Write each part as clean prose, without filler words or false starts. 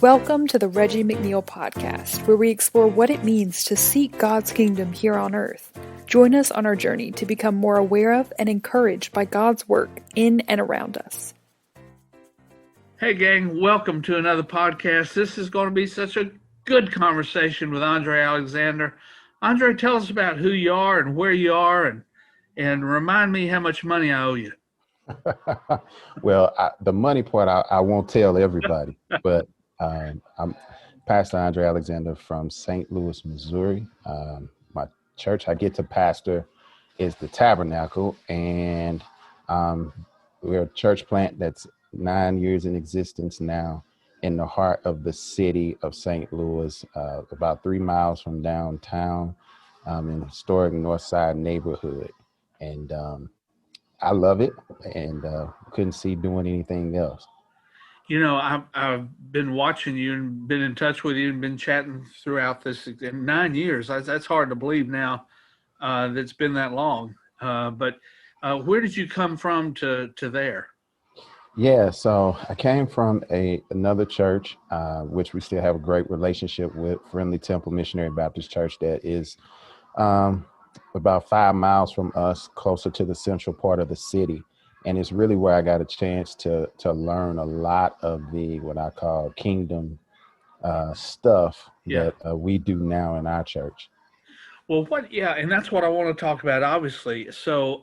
Welcome to the Reggie McNeil Podcast, where we explore what it means to seek God's kingdom here on earth. Join us on our journey to become more aware of and encouraged by God's work in and around us. Hey gang, welcome to another podcast. This is going to be such a good conversation with Andre Alexander. Andre, tell us about who you are and where you are and remind me how much money I owe you. Well, the money part, I won't tell everybody, but I'm Pastor Andre Alexander from St. Louis, Missouri. My church I get to pastor is the Tabernacle, and we're a church plant that's 9 years in existence now in the heart of the city of St. Louis, about 3 miles from downtown, in a historic North Side neighborhood. And I love it, and couldn't see doing anything else. You know, I've been watching you and been in touch with you and been chatting throughout this in 9 years. That's hard to believe now that it's been that long. But where did you come from to there? Yeah, so I came from another church, which we still have a great relationship with, Friendly Temple Missionary Baptist Church, that is about 5 miles from us, closer to the central part of the city. And it's really where I got a chance to learn a lot of the what I call kingdom stuff that we do now in our church. Well, and that's what I want to talk about, obviously. So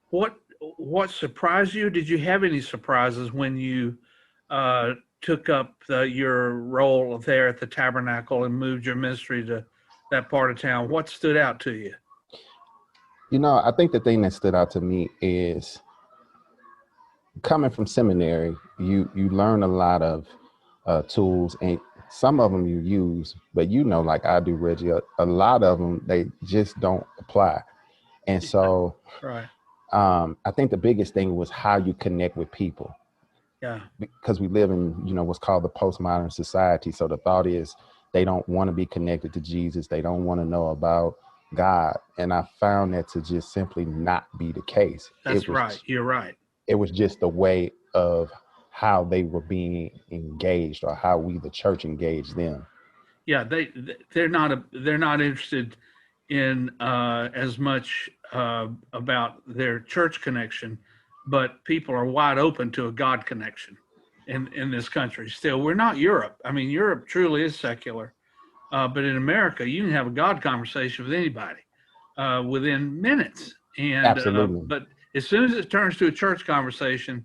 what surprised you? Did you have any surprises when you took up your role there at the Tabernacle and moved your ministry to that part of town? What stood out to you? You know, I think the thing that stood out to me is coming from seminary, you learn a lot of tools, and some of them you use, but like I do, Reggie, a lot of them, they just don't apply. And so right. I think the biggest thing was how you connect with people. Yeah. Because we live in, what's called the postmodern society. So the thought is they don't want to be connected to Jesus. They don't want to know about God. And I found that to just simply not be the case. That's right. You're right. It was just a way of how they were being engaged, or how we, the church, engaged them. Yeah, they're not interested in as much about their church connection, but people are wide open to a God connection in this country. Still, we're not Europe. I mean, Europe truly is secular, but in America, you can have a God conversation with anybody within minutes. And absolutely. But as soon as it turns to a church conversation,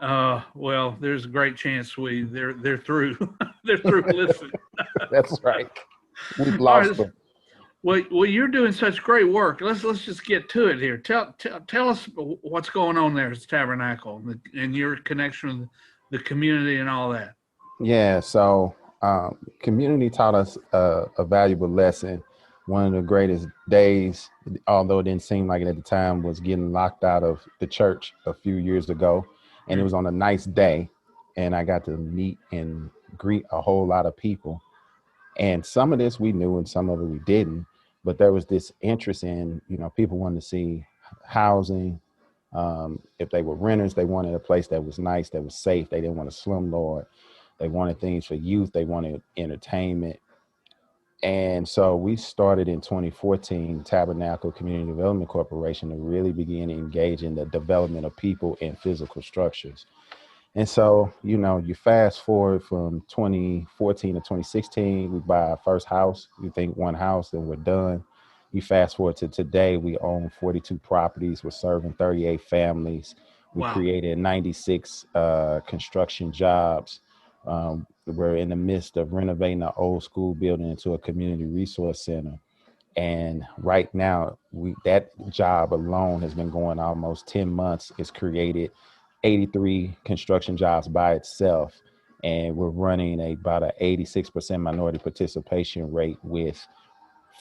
well, there's a great chance they're through. They're through listening. That's right. We've lost them. Well, you're doing such great work. Let's just get to it here. Tell us what's going on there at the Tabernacle and your connection with the community and all that. Yeah, so community taught us a valuable lesson. One of the greatest days, although it didn't seem like it at the time, was getting locked out of the church a few years ago. And it was on a nice day, and I got to meet and greet a whole lot of people. And some of this we knew and some of it we didn't, but there was this interest in, people wanted to see housing. If they were renters, they wanted a place that was nice, that was safe. They didn't want a slumlord. They wanted things for youth. They wanted entertainment. And so we started in 2014, Tabernacle Community Development Corporation, to really begin to engage in the development of people and physical structures. And so, you fast forward from 2014 to 2016, we buy our first house. We think one house, then we're done. You fast forward to today, we own 42 properties. We're serving 38 families. We created 96 construction jobs. We're in the midst of renovating an old school building into a community resource center. And right now, that job alone has been going almost 10 months. It's created 83 construction jobs by itself. And we're running about an 86% minority participation rate, with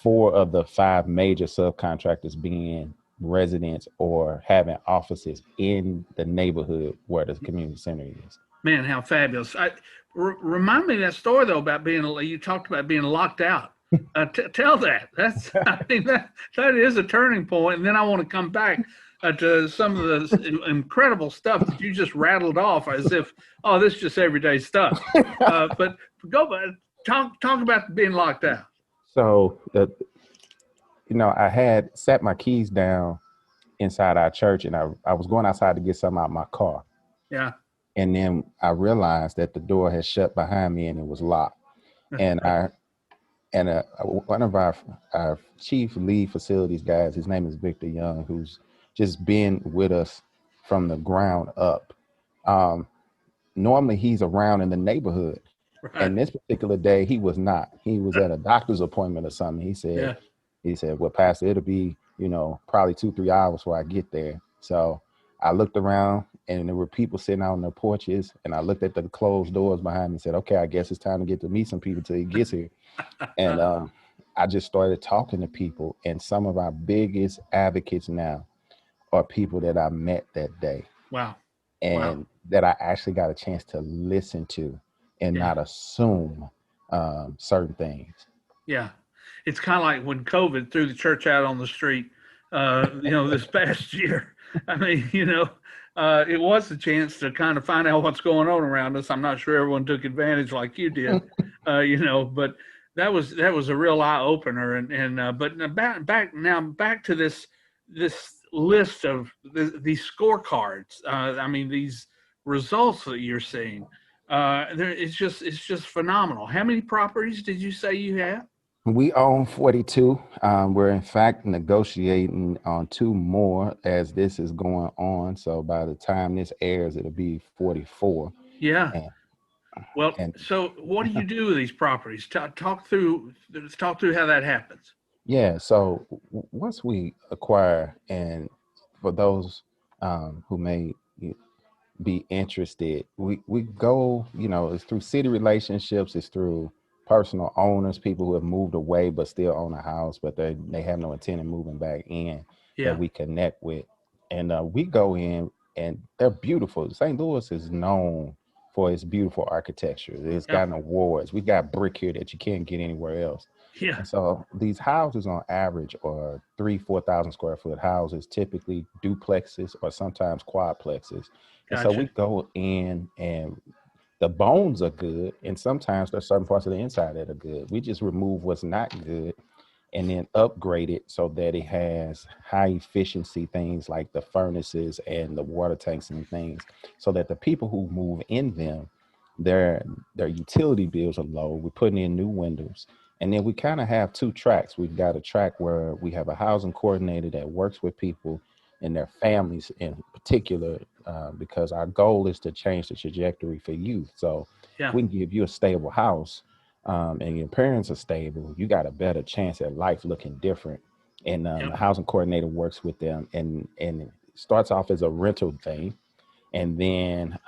4 of the 5 major subcontractors being residents or having offices in the neighborhood where the community center is. Man, how fabulous. Remind me of that story, though, about you talked about being locked out. Tell that. That is a turning point. And then I want to come back to some of the incredible stuff that you just rattled off as if, this is just everyday stuff. But Go back. Talk about being locked out. So I had set my keys down inside our church, and I was going outside to get something out of my car. Yeah. And then I realized that the door had shut behind me and it was locked. And one of our chief lead facilities guys, his name is Victor Young, who's just been with us from the ground up. Normally he's around in the neighborhood. Right. And this particular day he was not. He was at a doctor's appointment or something. Yeah. He said, well, Pastor, it'll be, probably 2-3 hours before I get there. So I looked around and there were people sitting out on their porches, and I looked at the closed doors behind me and said, okay, I guess it's time to get to meet some people till he gets here. And I just started talking to people, and some of our biggest advocates now are people that I met that day. Wow. And that I actually got a chance to listen to and not assume certain things. Yeah. It's kind of like when COVID threw the church out on the street, this past year. I mean, it was a chance to kind of find out what's going on around us. I'm not sure everyone took advantage like you did, but that was a real eye opener. But back to this list of these scorecards. These results that you're seeing. It's just phenomenal. How many properties did you say you have? We own 42. We're in fact negotiating on 2 more as this is going on. So by the time this airs, it'll be 44. Yeah. So what do you do with these properties? Talk through how that happens. Yeah. So once we acquire, and for those who may be interested, we go, it's through city relationships, it's through personal owners, people who have moved away but still own a house, but they have no intent of moving back in, that we connect with. And we go in, and they're beautiful. St. Louis is known for its beautiful architecture. It's gotten awards. We got brick here that you can't get anywhere else. Yeah. And so these houses on average are 3,000-4,000 square foot houses, typically duplexes or sometimes quadplexes. And so we go in, and the bones are good, and sometimes there's certain parts of the inside that are good. We just remove what's not good and then upgrade it so that it has high efficiency things like the furnaces and the water tanks and things, so that the people who move in them, their utility bills are low. We're putting in new windows. And then we kind of have 2 tracks. We've got a track where we have a housing coordinator that works with people and their families in particular, because our goal is to change the trajectory for youth. So if we can give you a stable house, and your parents are stable, you got a better chance at life looking different. And the housing coordinator works with them, and it starts off as a rental thing. And then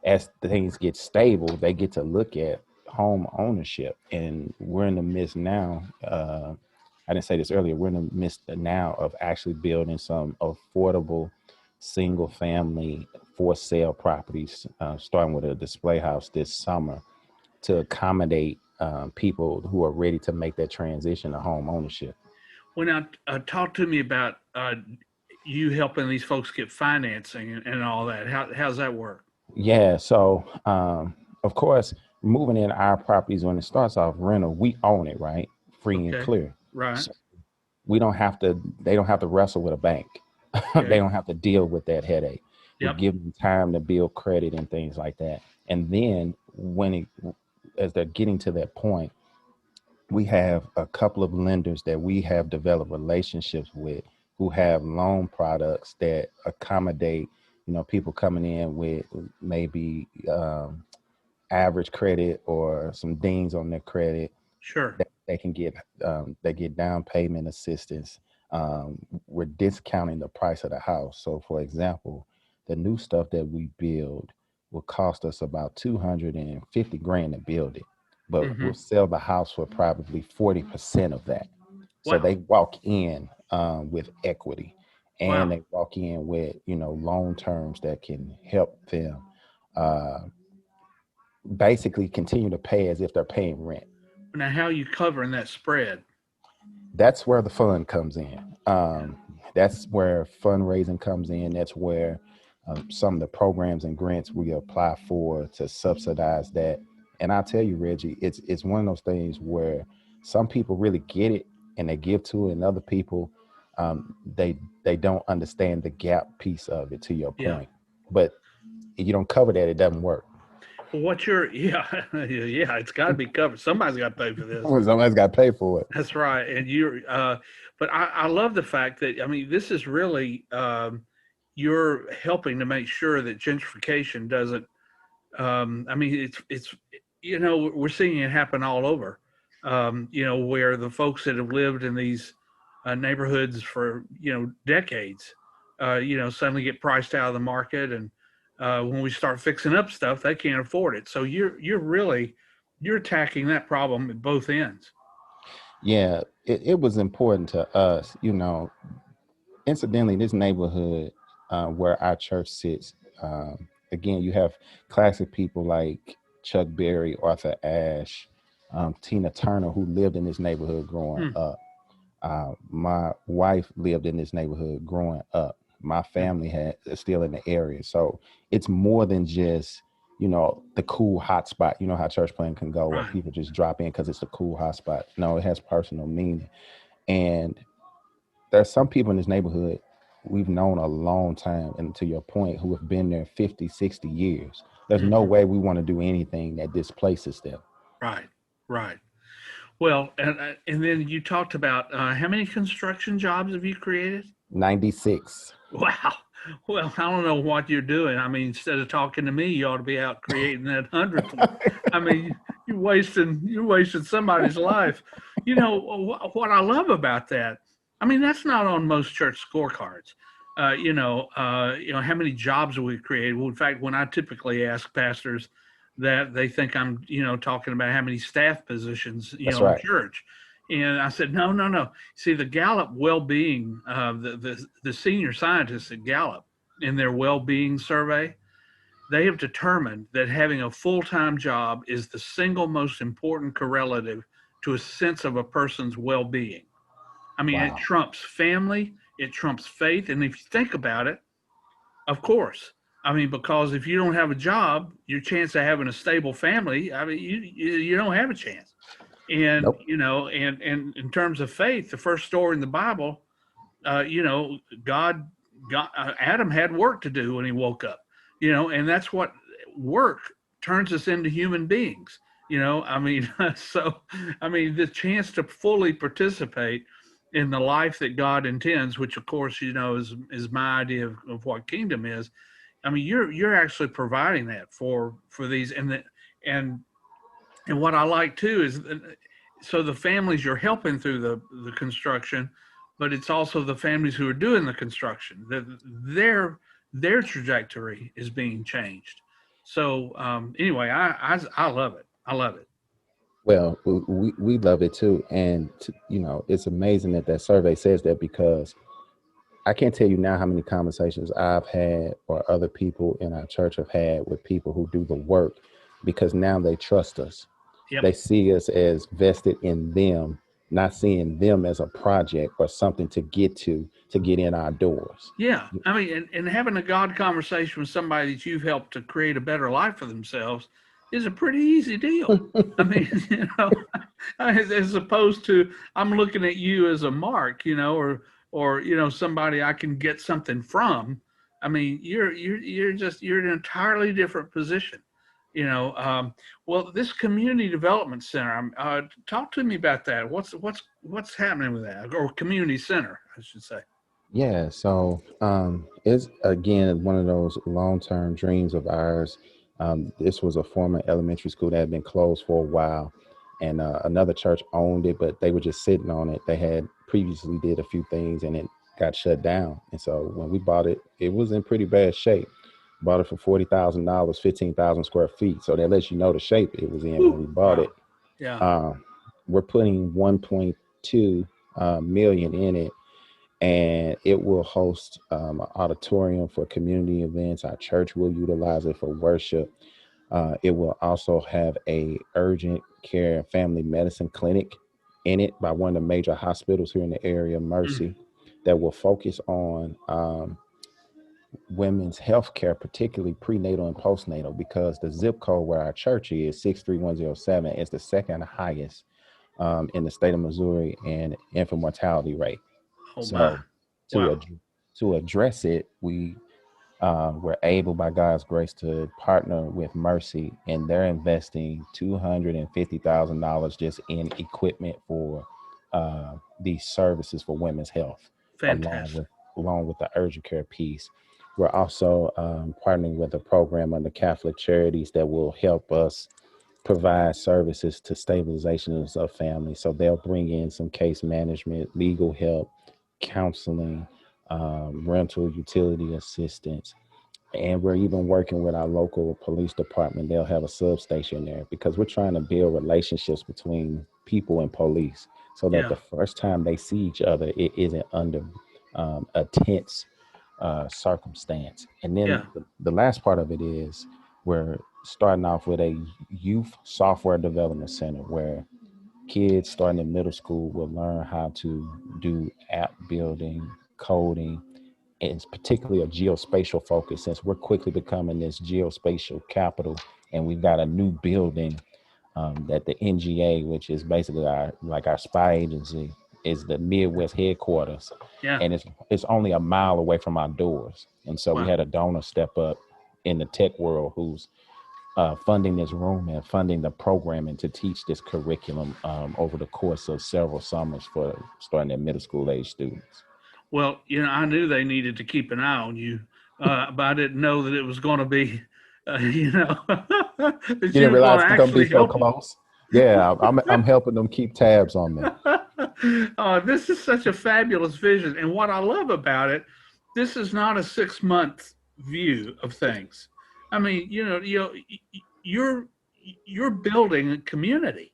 as things get stable, they get to look at home ownership. And we're in the midst now, I didn't say this earlier, we're in the midst now of actually building some affordable single family for sale properties, starting with a display house this summer, to accommodate people who are ready to make that transition to home ownership. Well, now talk to me about you helping these folks get financing and all that. How's that work? Yeah. So, of course, moving in our properties, when it starts off rental, we own it, right? Free and clear. Right. So they don't have to wrestle with a bank. They don't have to deal with that headache. We give them time to build credit and things like that. And then as they're getting to that point, we have a couple of lenders that we have developed relationships with, who have loan products that accommodate, people coming in with maybe average credit or some dings on their credit. Sure. They can get down payment assistance. We're discounting the price of the house. So for example, the new stuff that we build will cost us about $250,000 to build it, but we'll sell the house for probably 40% of that. So they walk in with equity, and they walk in with, loan terms that can help them basically continue to pay as if they're paying rent. Now, how are you covering that spread? That's where the fund comes in. That's where fundraising comes in. That's where some of the programs and grants we apply for to subsidize that And I'll tell you, Reggie, it's one of those things where some people really get it and they give to it, and other people, they don't understand the gap piece of it. To your Yeah. point, but if you don't cover that, it doesn't work. Well, what's your yeah yeah? It's got to be covered. Somebody's got to pay for this. Somebody's got to pay for it. That's right. And but I love the fact that, I mean, this is really, you're helping to make sure that gentrification doesn't, I mean, it's, we're seeing it happen all over, where the folks that have lived in these neighborhoods for, decades, suddenly get priced out of the market. And when we start fixing up stuff, they can't afford it. So you're attacking that problem at both ends. Yeah, it was important to us, incidentally, this neighborhood where our church sits, again, you have classic people like Chuck Berry, Arthur Ashe, Tina Turner, who lived in this neighborhood growing up. My wife lived in this neighborhood growing up. My family is still in the area. So it's more than just, the cool hot spot. You know how church plan can go where people just drop in because it's a cool hot spot. No, it has personal meaning. And there's some people in this neighborhood we've known a long time, and to your point, who have been there 50, 60 years. There's no way we want to do anything that displaces them. Right. Well, and then you talked about how many construction jobs have you created? 96. Wow. Well, I don't know what you're doing. I mean, instead of talking to me, you ought to be out creating that 100th one. I mean, you're wasting somebody's life. What I love about that, I mean, that's not on most church scorecards. How many jobs have we created? Well, in fact, when I typically ask pastors that, they think I'm, talking about how many staff positions, in church. And I said, no. See, the Gallup well-being, the senior scientists at Gallup, in their well-being survey, they have determined that having a full-time job is the single most important correlative to a sense of a person's well-being. I mean, It trumps family, it trumps faith. And if you think about it, of course, I mean, because if you don't have a job, your chance of having a stable family, I mean, you don't have a chance. And, and in terms of faith, the first story in the Bible, God, Adam had work to do when he woke up, and that's what work turns us into human beings, so, the chance to fully participate in the life that God intends, which of course, is my idea of what kingdom is. I mean, you're actually providing that for these, and what I like too is, so the families you're helping through the construction, but it's also the families who are doing the construction, that their trajectory is being changed. So anyway, I love it. I love it. Well, we love it too. And, it's amazing that survey says that, because I can't tell you now how many conversations I've had or other people in our church have had with people who do the work, because now they trust us. Yep. They see us as vested in them, not seeing them as a project or something to get in our doors. Yeah. I mean, and having a God conversation with somebody that you've helped to create a better life for themselves is a pretty easy deal. I mean, as opposed to, I'm looking at you as a mark, or somebody I can get something from. I mean, you're in an entirely different position. Well, this community development center, talk to me about that. What's happening with that, or community center, I should say? Yeah. So it's, again, one of those long-term dreams of ours. This was a former elementary school that had been closed for a while, and another church owned it, but they were just sitting on it. They had previously did a few things, and it got shut down. And so when we bought it, it was in pretty bad shape. Bought it for $40,000, 15,000 square feet. So that lets you know the shape it was in when we bought it. Yeah. We're putting 1.2 million in it, and it will host an auditorium for community events. Our church will utilize it for worship. It will also have a urgent care family medicine clinic in it by one of the major hospitals here in the area, Mercy, that will focus on women's health care, particularly prenatal and postnatal, because the zip code where our church is 63107 is the second highest in the state of Missouri in infant mortality rate. Oh my. So to Wow. to address it, we were able, by God's grace, to partner with Mercy, and they're investing $250,000 just in equipment for these services for women's health, along Fantastic. with the urgent care piece. We're also partnering with a program under Catholic Charities that will help us provide services to stabilizations of families. So they'll bring in some case management, legal help, counseling, rental utility assistance. And we're even working with our local police department. They'll have a substation there because we're trying to build relationships between people and police so that Yeah. the first time they see each other, it isn't under a tense circumstance. And then Yeah. the last part of it is we're starting off with a youth software development center where kids starting in middle school will learn how to do app building, coding, and it's particularly a geospatial focus since we're quickly becoming this geospatial capital, and we've got a new building that the NGA, which is basically our spy agency, is the Midwest headquarters, Yeah. and it's only a mile away from our doors. And so we Wow. had a donor step up in the tech world who's funding this room and funding the programming to teach this curriculum over the course of several summers for starting at middle school age students. Well, I knew they needed to keep an eye on you, but I didn't know that it was going to be, that You you didn't was going realize to it's gonna be actually so help them. close. Yeah, I'm helping them keep tabs on them. This is such a fabulous vision, and what I love about it, this is not a 6 month view of things. I mean, you're you're building a community.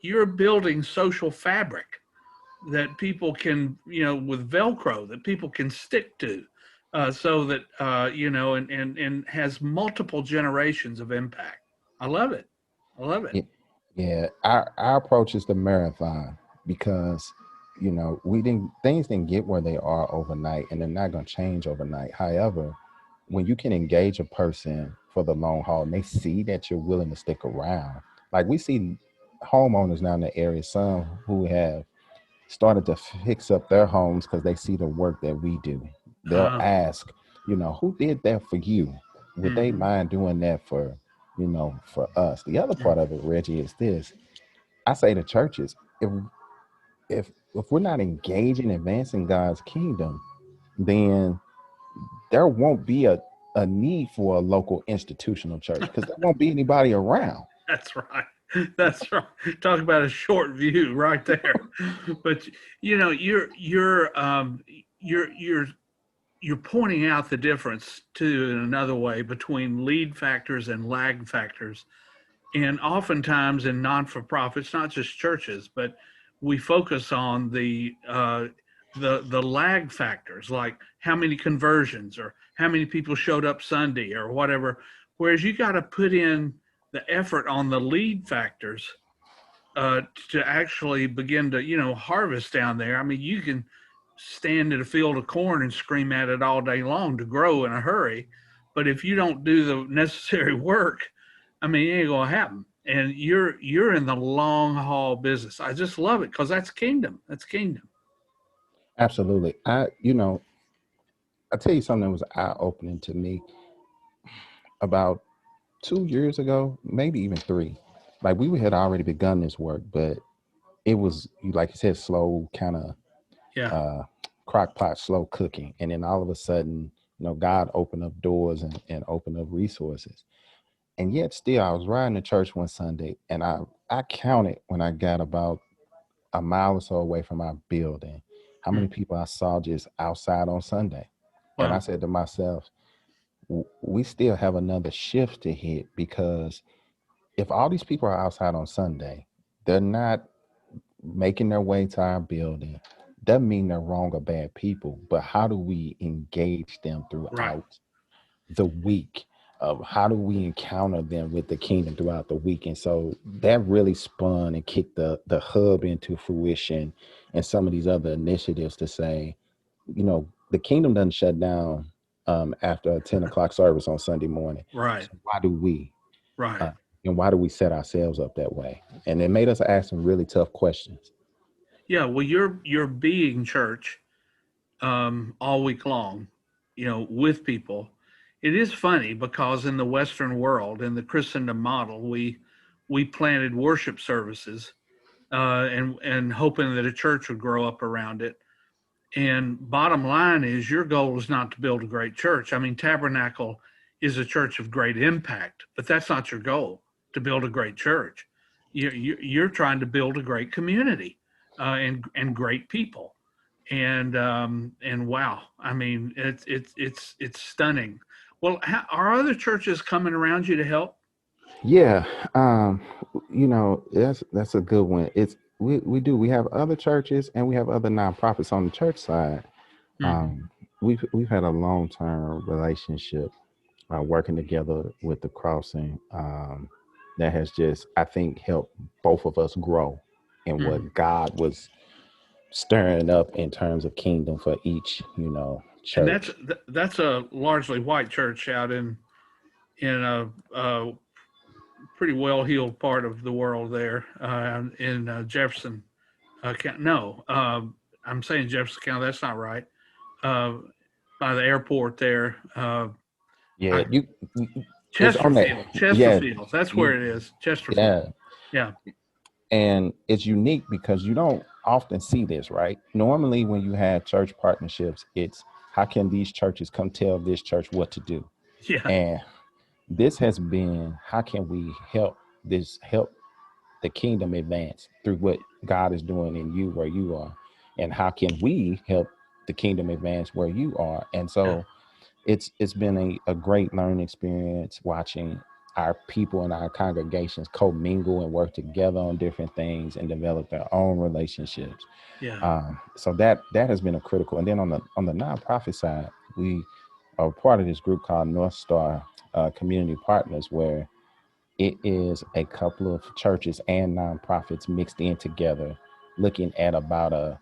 You're building social fabric that people can, with Velcro that people can stick to, so that and has multiple generations of impact. I love it. I love it. Yeah, yeah. Our approach is the marathon because we didn't things didn't get where they are overnight, and they're not gonna change overnight. However, when you can engage a person for the long haul and they see that you're willing to stick around, like we see homeowners now in the area, some who have started to fix up their homes because they see the work that we do. They'll Uh, ask, who did that for you? Would they hmm mind doing that for us? The other part of it, Reggie, is this. I say to churches, if we're not engaging, advancing God's kingdom, then there won't be a need for a local institutional church because there won't be anybody around. That's right. That's right. Talk about a short view right there. But you're you're you're pointing out the difference too in another way between lead factors and lag factors. And oftentimes in non-for-profits, not just churches, but we focus on the lag factors, like how many conversions or how many people showed up Sunday or whatever. Whereas you got to put in the effort on the lead factors, to actually begin to harvest down there. I mean, you can stand in a field of corn and scream at it all day long to grow in a hurry, but if you don't do the necessary work, I mean, it ain't gonna happen. And you're in the long haul business. I just love it because that's kingdom. That's kingdom. Absolutely. I tell you something that was eye opening to me about 2 years ago, maybe even three. Like we had already begun this work, but it was like you said, slow kind of Yeah. crock pot, slow cooking. And then all of a sudden, God opened up doors and opened up resources. And yet still I was riding to church one Sunday and I counted when I got about a mile or so away from our building, how many Mm. people I saw just outside on Sunday. And I Wow. said to myself, we still have another shift to hit because if all these people are outside on Sunday, they're not making their way to our building. Doesn't mean they're wrong or bad people, but how do we engage them Right. throughout the week? Of how do we encounter them with the kingdom throughout the week? And so that really spun and kicked the hub into fruition and some of these other initiatives to say, the kingdom doesn't shut down after a 10 o'clock service on Sunday morning. Right. So why do we? Right. And why do we set ourselves up that way? And it made us ask some really tough questions. Yeah. Well, you're being church all week long, with people. It is funny because in the Western world, in the Christendom model, we planted worship services and hoping that a church would grow up around it. And bottom line is, your goal is not to build a great church. I mean, Tabernacle is a church of great impact, but that's not your goal to build a great church. You're trying to build a great community and great people. And wow, I mean, it's stunning. Well, are other churches coming around you to help? Yeah, that's a good one. We have other churches and we have other nonprofits on the church side. Mm-hmm. Um, we've had a long-term relationship working together with the Crossing, that has just, I think, helped both of us grow in Mm-hmm. what God was stirring up in terms of kingdom for each, And church. that's a largely white church out in a pretty well heeled part of the world there in Jefferson County. No, I'm saying Jefferson County. That's not right. Uh, by the airport there, Yeah, it's on that. Chesterfield. Yeah, Chesterfield. That's where you, it is. Chesterfield. yeah, Yeah. and it's unique because you don't often see this, right? Normally, when you have church partnerships, it's how can these churches come tell this church what to do, Yeah. and this has been how can we help the kingdom advance through what God is doing in you where you are, and how can we help the kingdom advance where you are. And Yeah. so it's been a great learning experience watching our people in our congregations commingle and work together on different things and develop their own relationships. Yeah. So that has been a critical. And then on the nonprofit side, we are part of this group called North Star Community Partners, where it is a couple of churches and nonprofits mixed in together, looking at about a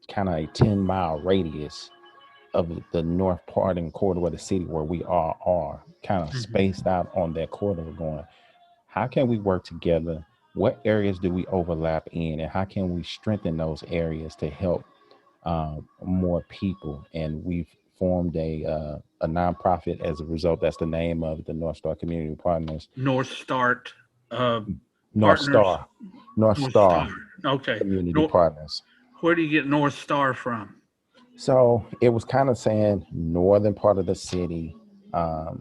kind of a 10-mile radius of the north part and corridor of the city where we all are, kind of Mm-hmm. spaced out on that corridor, going, how can we work together? What areas do we overlap in, and how can we strengthen those areas to help more people? And we've formed a nonprofit as a result. That's the name of the North Star Community Partners. North Start uh, North Partners. Star, North North Star Star. Okay. Community Partners. Where do you get North Star from? So it was kind of saying northern part of the city.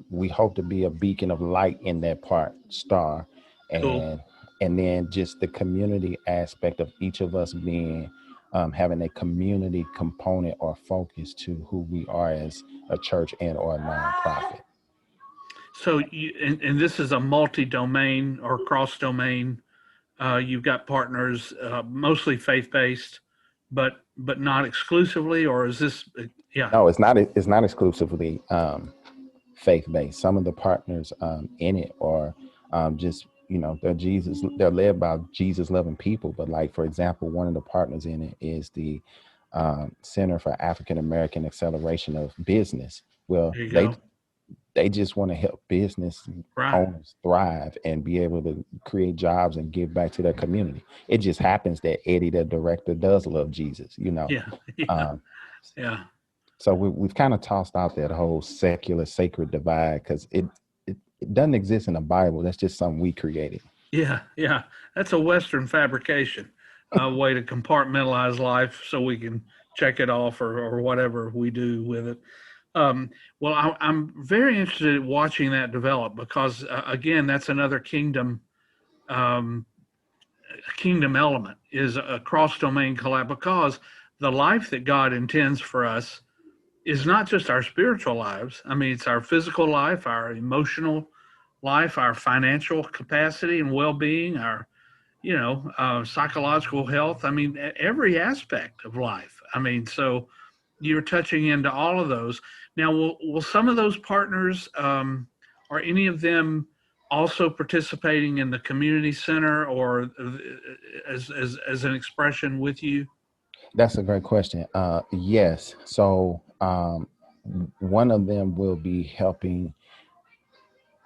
We hope to be a beacon of light in that part, star, Cool. and then just the community aspect of each of us being having a community component or focus to who we are as a church and or a nonprofit. So and this is a multi-domain or cross-domain. You've got partners, mostly faith-based, but not exclusively, or is this? Yeah. No, it's not. It's not exclusively faith-based. Some of the partners in it are just they're led by Jesus loving people. But like, for example, one of the partners in it is the Center for African American Acceleration of Business. Well, There you go. they just want to help business Right. owners thrive and be able to create jobs and give back to their community. It just happens that Eddie, the director, does love Jesus, Yeah. Yeah. Um, Yeah. so we've kind of tossed out that whole secular sacred divide because it doesn't exist in the Bible. That's just something we created. Yeah. Yeah. That's a Western fabrication, a way to compartmentalize life so we can check it off or whatever we do with it. Well, I'm very interested in watching that develop because, again, that's another um, kingdom element is a cross domain collab because the life that God intends for us is not just our spiritual lives. I mean, it's our physical life, our emotional life, our financial capacity and well being, our psychological health. I mean, every aspect of life. I mean, so you're touching into all of those. Now, will some of those partners, are any of them also participating in the community center or as an expression with you? That's a great question. Yes. So one of them will be helping.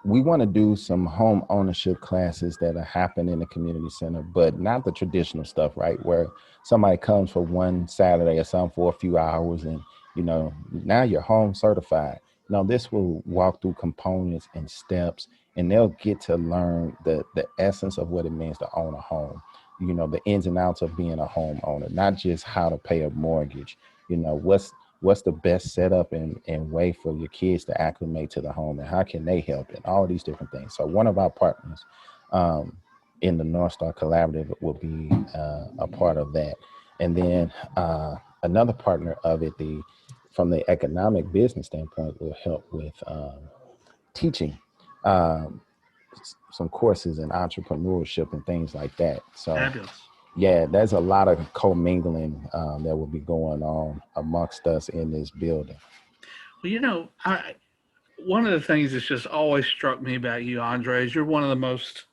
We want to do some home ownership classes that are happening in the community center, but not the traditional stuff, right? Where somebody comes for one Saturday or something for a few hours and, now you're home certified. No, this will walk through components and steps, and they'll get to learn the essence of what it means to own a home, the ins and outs of being a homeowner, not just how to pay a mortgage, what's the best setup and way for your kids to acclimate to the home, and how can they help, and all these different things. So one of our partners um, in the North Star Collaborative will be a part of that. And then another partner of it, from the economic business standpoint, will help with teaching um, some courses in entrepreneurship and things like that. So Fabulous. yeah, there's a lot of commingling that will be going on amongst us in this building. Well, one of the things that's just always struck me about you, Andre, is you're one of the most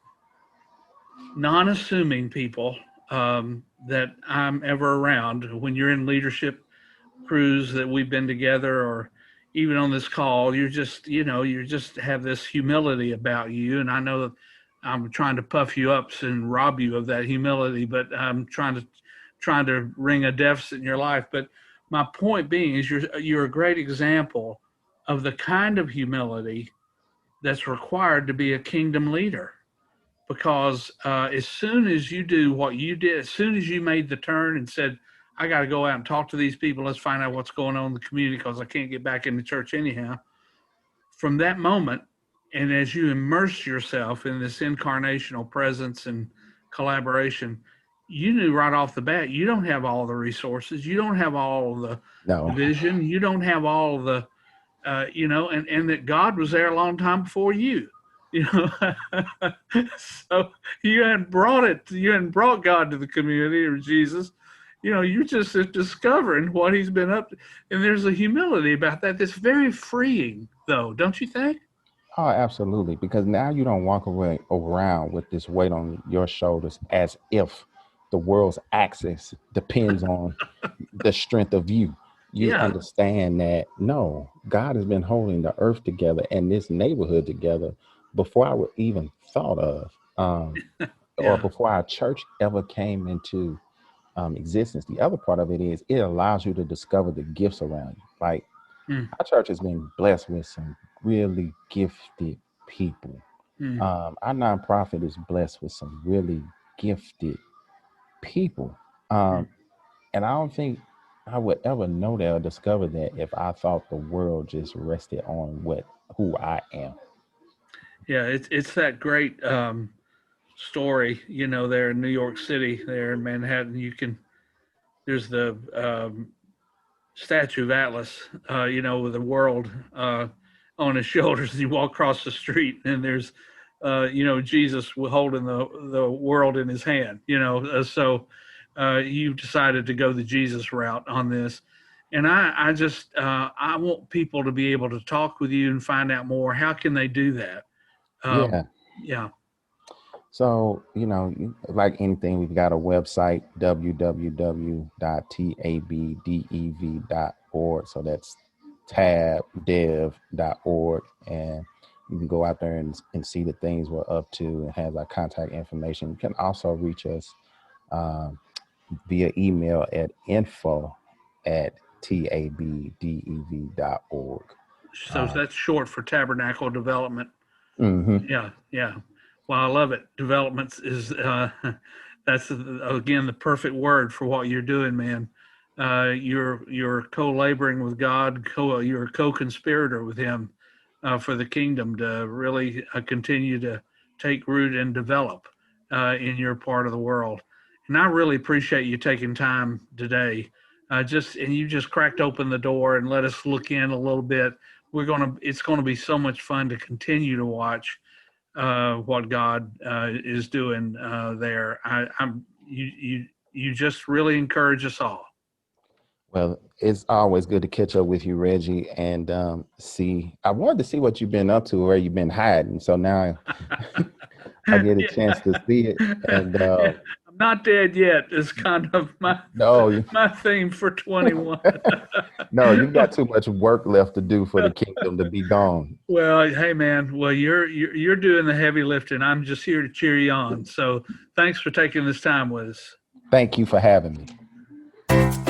non-assuming people that I'm ever around. When you're in leadership crews that we've been together, or even on this call, you just have this humility about you. And I know that I'm trying to puff you up and rob you of that humility, but I'm trying to ring a deficit in your life. But my point being is you're a great example of the kind of humility that's required to be a kingdom leader. Because as soon as you do what you did, as soon as you made the turn and said, I got to go out and talk to these people, let's find out what's going on in the community because I can't get back into church anyhow. From that moment, and as you immerse yourself in this incarnational presence and collaboration, you knew right off the bat you don't have all the resources, you don't have all the No. vision, you don't have all the and that God was there a long time before you. You know, so you hadn't brought God to the community or Jesus. You're just discovering what He's been up to, and there's a humility about that that's very freeing, though, don't you think? Oh, absolutely. Because now you don't walk away around with this weight on your shoulders as if the world's axis depends on the strength of you. You Yeah, understand that no, God has been holding the earth together and this neighborhood together before I would even thought of, or yeah, before our church ever came into existence. The other part of it is it allows you to discover the gifts around you. Like mm, our church has been blessed with some really gifted people. mm, Our nonprofit is blessed with some really gifted people. mm. And I don't think I would ever know that or discover that if I thought the world just rested on who I am. Yeah. It's that great story, there in New York City, there in Manhattan. There's the statue of Atlas, with the world on his shoulders. You walk across the street, and there's, Jesus holding the world in his hand. You decided to go the Jesus route on this, and I just I want people to be able to talk with you and find out more. How can they do that? Um, Yeah. yeah, So, like anything, we've got a website, www.tabdev.org. So that's tabdev.org. And you can go out there and see the things we're up to, and has our contact information. You can also reach us um, via email at info@tabdev.org. so that's short for Tabernacle Development. Mm-hmm. Yeah, yeah. Well, I love it. Developments is that's again the perfect word for what you're doing, man. You're co-laboring with God. You're a co-conspirator with Him for the kingdom to really continue to take root and develop in your part of the world. And I really appreciate you taking time today. You just cracked open the door and let us look in a little bit. It's gonna be so much fun to continue to watch what God is doing there. You just really encourage us all. Well, it's always good to catch up with you, Reggie, and see. I wanted to see what you've been up to, where you've been hiding. So now I get a chance to see it. And Yeah, Not dead yet is kind of No, my theme for 21. no, you've got too much work left to do for the kingdom to be gone. Well, hey man, well you're doing the heavy lifting. I'm just here to cheer you on. So thanks for taking this time with us. Thank you for having me.